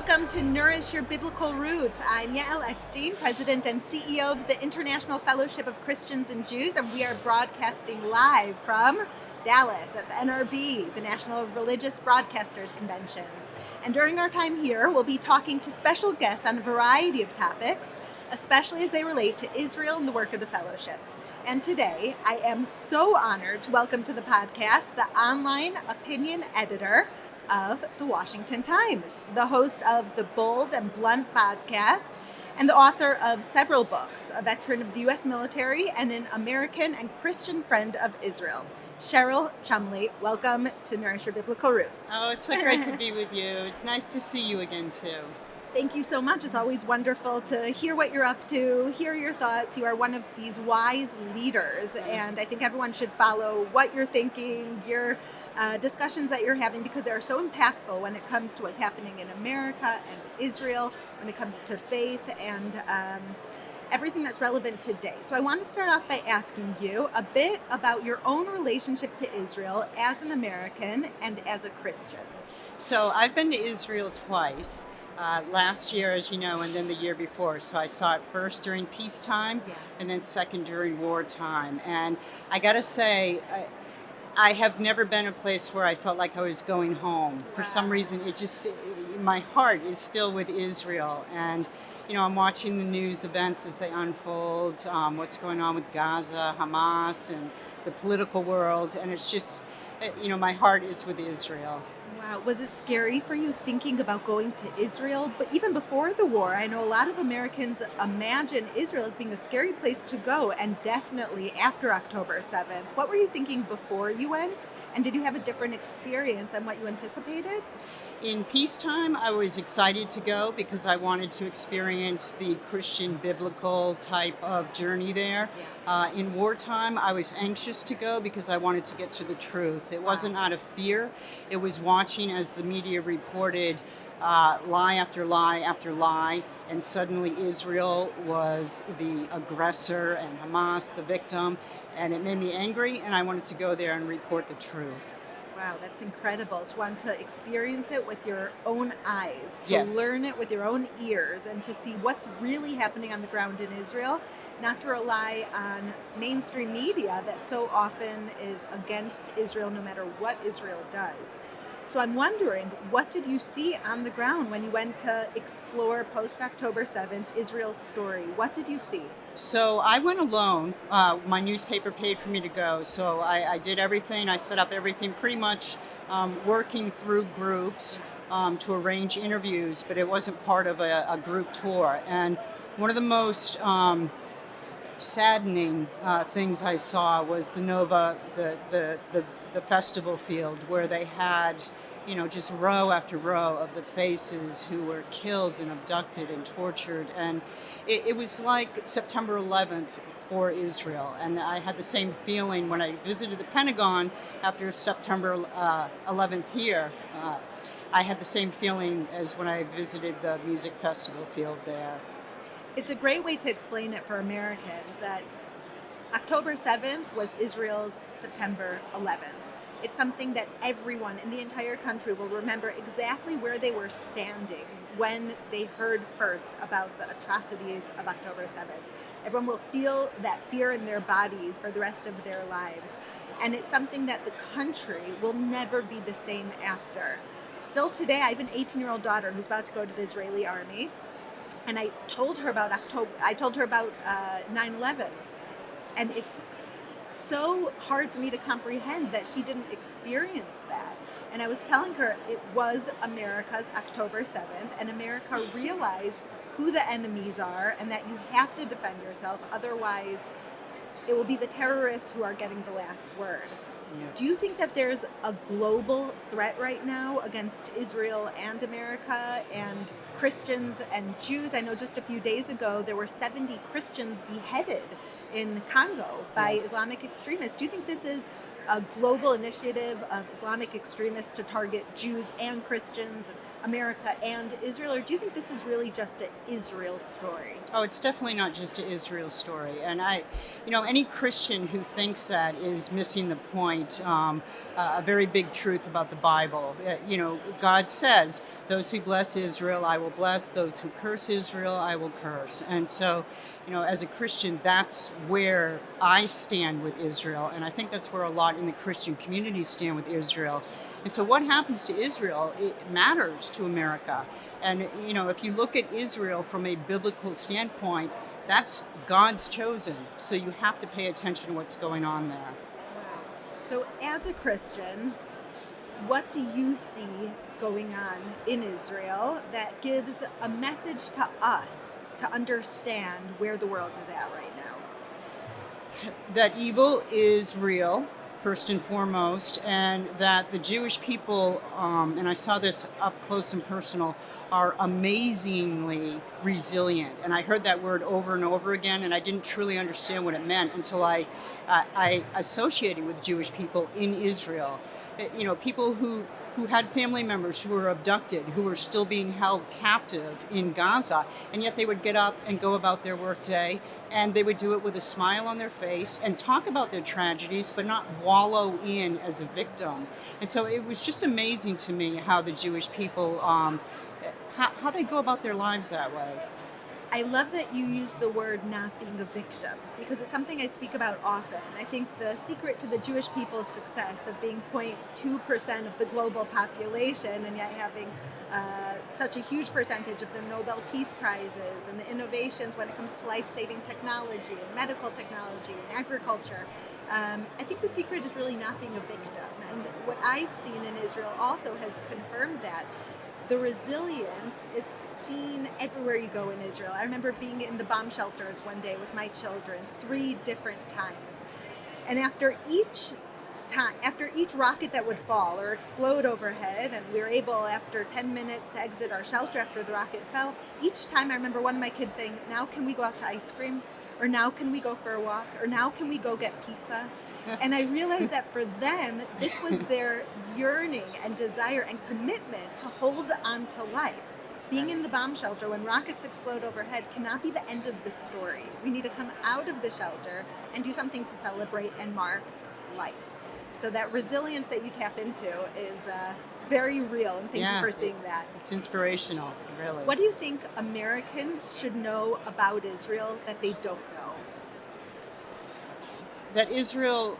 Welcome to Nourish Your Biblical Roots. I'm Yael Eckstein, President and CEO of the International Fellowship of Christians and Jews, and we are broadcasting live from Dallas at the NRB, the National Religious Broadcasters Convention. And during our time here, we'll be talking to special guests on a variety of topics, especially as they relate to Israel and the work of the fellowship. And today, I am so honored to welcome to the podcast the online opinion editor of the Washington Times, the host of the Bold and Blunt podcast, and the author of several books, a veteran of the U.S. military and an American and Christian friend of Israel. Cheryl Chumley, welcome to Nourish Your Biblical Roots. Oh, it's so great to be with you. It's nice to see you again, too. Thank you so much. It's always wonderful to hear what you're up to, hear your thoughts. You are one of these wise leaders, and I think everyone should follow what you're thinking, your discussions that you're having, because they're so impactful when it comes to what's happening in America and Israel, when it comes to faith and everything that's relevant today. So I want to start off by asking you a bit about your own relationship to Israel as an American and as a Christian. So I've been to Israel twice. Last year, as you know, and then the year before. So I saw it first during peacetime and then second during wartime. And I got to say, I have never been a place where I felt like I was going home. For some reason, my heart is still with Israel. And, you know, I'm watching the news events as they unfold, what's going on with Gaza, Hamas, and the political world. And it's just, you know, my heart is with Israel. Wow. Was it scary for you thinking about going to Israel? But even before the war, I know a lot of Americans imagine Israel as being a scary place to go, and definitely after October 7th. What were you thinking before you went? And did you have a different experience than what you anticipated? In peacetime, I was excited to go because I wanted to experience the Christian biblical type of journey there. In wartime, I was anxious to go because I wanted to get to the truth. It wasn't out of fear. It was watching as the media reported lie after lie after lie, and suddenly Israel was the aggressor and Hamas the victim, and it made me angry, and I wanted to go there and report the truth. Wow, that's incredible to want to experience it with your own eyes, to Yes. learn it with your own ears, and to see what's really happening on the ground in Israel, not to rely on mainstream media that so often is against Israel no matter what Israel does. So I'm wondering, what did you see on the ground when you went to explore post-October 7th Israel's story? What did you see? So I went alone. My newspaper paid for me to go. So I did everything. I set up everything pretty much working through groups to arrange interviews, but it wasn't part of a group tour. And one of the most saddening things I saw was the Nova, the festival field, where they had, you know, just row after row of the faces who were killed and abducted and tortured. And it was like September 11th for Israel. And I had the same feeling when I visited the Pentagon after September 11th here. I had the same feeling as when I visited the music festival field there. It's a great way to explain it for Americans that October 7th was Israel's September 11th. It's something that everyone in the entire country will remember exactly where they were standing when they heard first about the atrocities of October 7th. Everyone will feel that fear in their bodies for the rest of their lives. And it's something that the country will never be the same after. Still today, I have an 18-year-old daughter who's about to go to the Israeli army. And I told her about 9/11. And it's so hard for me to comprehend that she didn't experience that. And I was telling her it was America's October 7th, and America realized who the enemies are and that you have to defend yourself. Otherwise, it will be the terrorists who are getting the last word. Yeah. Do you think that there's a global threat right now against Israel and America and Christians and Jews? I know just a few days ago there were 70 Christians beheaded in Congo by Islamic extremists. Do you think this is a global initiative of Islamic extremists to target Jews and Christians, America and Israel? Or do you think this is really just an Israel story? Oh, it's definitely not just an Israel story. And any Christian who thinks that is missing the point. A very big truth about the Bible. God says, those who bless Israel, I will bless. Those who curse Israel, I will curse. And so, as a Christian, that's where I stand with Israel. And I think that's where a lot in the Christian community stand with Israel. And so what happens to Israel, it matters to America. And, if you look at Israel from a biblical standpoint, that's God's chosen. So you have to pay attention to what's going on there. Wow. So as a Christian, what do you see going on in Israel that gives a message to us to understand where the world is at right now? That evil is real, first and foremost, and that the Jewish people, and I saw this up close and personal, are amazingly resilient. And I heard that word over and over again, and I didn't truly understand what it meant until I associated with Jewish people in Israel. People who had family members who were abducted, who were still being held captive in Gaza, and yet they would get up and go about their workday, and they would do it with a smile on their face and talk about their tragedies, but not wallow in as a victim. And so it was just amazing to me how the Jewish people, how they go about their lives that way. I love that you use the word not being a victim, because it's something I speak about often. I think the secret to the Jewish people's success of being 0.2% of the global population and yet having such a huge percentage of the Nobel Peace Prizes and the innovations when it comes to life-saving technology and medical technology and agriculture, I think the secret is really not being a victim. And what I've seen in Israel also has confirmed that. The resilience is seen everywhere you go in Israel. I remember being in the bomb shelters one day with my children 3 different times. And after each rocket that would fall or explode overhead, and we were able after 10 minutes to exit our shelter after the rocket fell, each time I remember one of my kids saying, "Now can we go out to ice cream?" Or "Now can we go for a walk?" Or "Now can we go get pizza?" And I realized that for them, this was their yearning and desire and commitment to hold on to life. Being in the bomb shelter when rockets explode overhead cannot be the end of the story. We need to come out of the shelter and do something to celebrate and mark life. So that resilience that you tap into is very real, and thank you for seeing that. It's inspirational, really. What do you think Americans should know about Israel that they don't know? That Israel,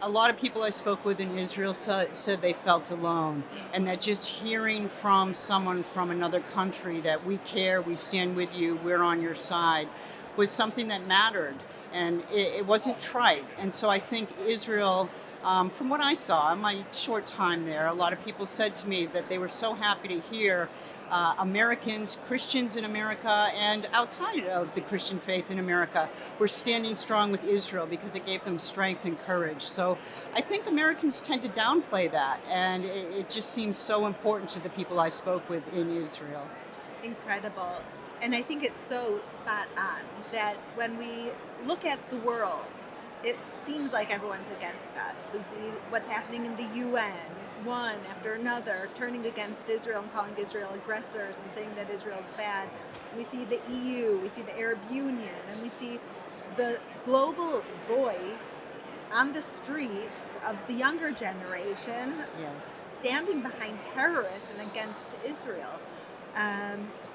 a lot of people I spoke with in Israel said they felt alone, and that just hearing from someone from another country that we care, we stand with you, we're on your side, was something that mattered, and it wasn't trite. And so I think Israel, from what I saw in my short time there, a lot of people said to me that they were so happy to hear Americans, Christians in America, and outside of the Christian faith in America were standing strong with Israel because it gave them strength and courage. So I think Americans tend to downplay that, and it just seems so important to the people I spoke with in Israel. Incredible. And I think it's so spot on that when we look at the world, it seems like everyone's against us. We see what's happening in the UN, one after another, turning against Israel and calling Israel aggressors and saying that Israel's bad. We see the EU, we see the Arab Union, and we see the global voice on the streets of the younger generation, Yes. standing behind terrorists and against Israel.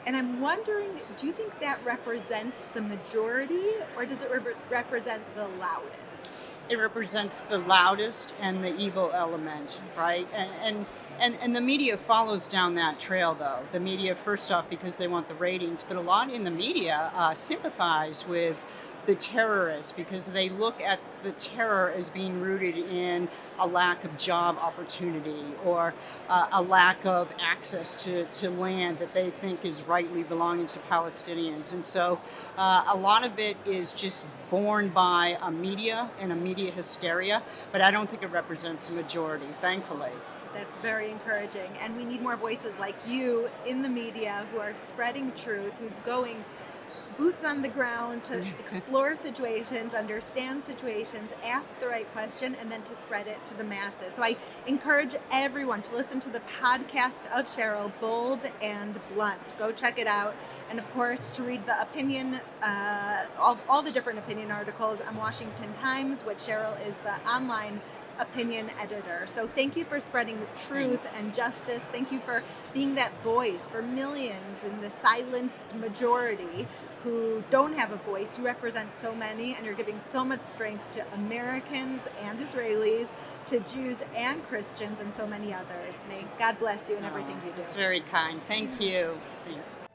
And I'm wondering, do you think that represents the majority, or does it represent the loudest? It represents the loudest and the evil element, right? And the media follows down that trail, though. The media, first off, because they want the ratings, but a lot in the media sympathize with the terrorists because they look at the terror as being rooted in a lack of job opportunity or a lack of access to land that they think is rightly belonging to Palestinians. And so a lot of it is just born by a media and a media hysteria, but I don't think it represents the majority, thankfully. That's very encouraging. And we need more voices like you in the media who are spreading truth, who's going boots on the ground to explore situations, understand situations, ask the right question, and then to spread it to the masses. So I encourage everyone to listen to the podcast of Cheryl, Bold and Blunt. Go check it out. And of course, to read the opinion, all the different opinion articles on Washington Times, which Cheryl is the online opinion editor. So thank you for spreading the truth Thanks. and justice. Thank you for being that voice for millions in the silenced majority who don't have a voice. You represent so many, and you're giving so much strength to Americans and Israelis, to Jews and Christians, and so many others. May God bless you in everything you do. It's very kind. Thank you. Thanks.